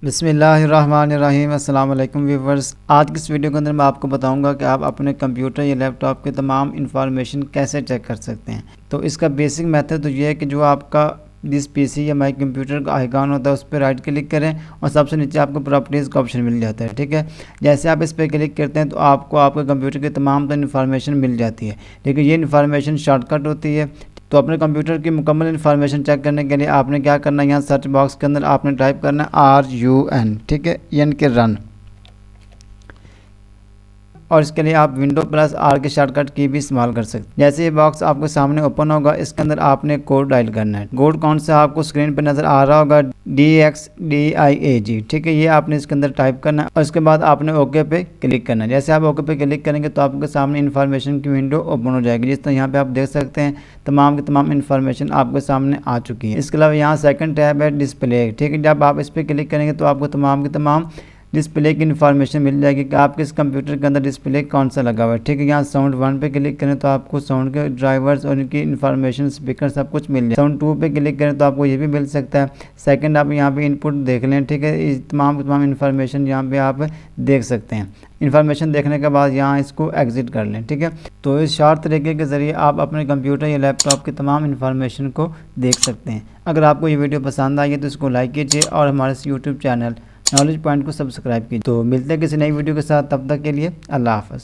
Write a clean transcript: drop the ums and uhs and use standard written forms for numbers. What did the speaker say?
बिस्मिल्लाहिर्रहमानिर्रहीम। अस्सलाम वालेकुम व्यूवर्स। आज की इस वीडियो के अंदर मैं आपको बताऊंगा कि आप अपने कंप्यूटर या लैपटॉप के तमाम इंफॉर्मेशन कैसे चेक कर सकते हैं। तो इसका बेसिक मेथड तो ये है कि जो आपका जिस पीसी या माई कंप्यूटर का आइकॉन होता है उस पर राइट क्लिक करें और सबसे नीचे आपको प्रॉपर्टीज़ का ऑप्शन मिल जाता है। ठीक है, जैसे आप इस पर क्लिक करते हैं तो आपको आपके कंप्यूटर की तमाम इन्फॉर्मेशन मिल जाती है, लेकिन ये इन्फॉर्मेशन शॉर्टकट होती है। तो अपने कंप्यूटर की मुकम्मल इन्फॉर्मेशन चेक करने के लिए आपने क्या करना है, यहाँ सर्च बॉक्स के अंदर आपने टाइप करना है RUN। ठीक है, यानी कि रन, और इसके लिए आप Windows+R के शॉर्टकट की भी इस्तेमाल कर सकते हैं। जैसे ये बॉक्स आपके सामने ओपन होगा, इसके अंदर आपने कोड डायल करना है। कोड कौन सा आपको स्क्रीन पर नज़र आ रहा होगा, DXDIAG। ठीक है, ये आपने इसके अंदर टाइप करना है और इसके बाद आपने ओके पे क्लिक करना है। जैसे आप ओके पे क्लिक करेंगे तो आपके सामने इन्फॉर्मेशन की विंडो ओपन हो जाएगी। जिस तरह यहाँ पे आप देख सकते हैं तमाम की तमाम इन्फॉर्मेशन आपके सामने आ चुकी है। इसके अलावा यहाँ सेकंड टैब है डिस्प्ले। ठीक है, जब आप इस पर क्लिक करेंगे तो आपको तमाम की तमाम डिस्प्ले की इन्फॉर्मेशन मिल जाएगी कि आपके इस कंप्यूटर के अंदर डिस्प्ले कौन सा लगा हुआ है। ठीक है, यहाँ साउंड 1 पे क्लिक करें तो आपको साउंड के ड्राइवर्स और उनकी इन्फॉर्मेशन, स्पीकर सब कुछ मिल जाए। साउंड 2 पे क्लिक करें तो आपको ये भी मिल सकता है। सेकंड आप यहाँ पे इनपुट देख लें। ठीक है, इस तमाम इन्फॉर्मेशन यहाँ पे आप देख सकते हैं। इन्फॉर्मेशन देखने के बाद यहाँ इसको एग्जिट कर लें। ठीक है, तो इस शॉर्ट तरीके के ज़रिए आप अपने कंप्यूटर या लैपटॉप की तमाम इन्फॉर्मेशन को देख सकते हैं। अगर आपको ये वीडियो पसंद आई है तो इसको लाइक कीजिए और हमारे यूट्यूब चैनल नॉलेज पॉइंट को सब्सक्राइब कीजिए। तो मिलते हैं किसी नई वीडियो के साथ, तब तक के लिए अल्लाह हाफ़िज़।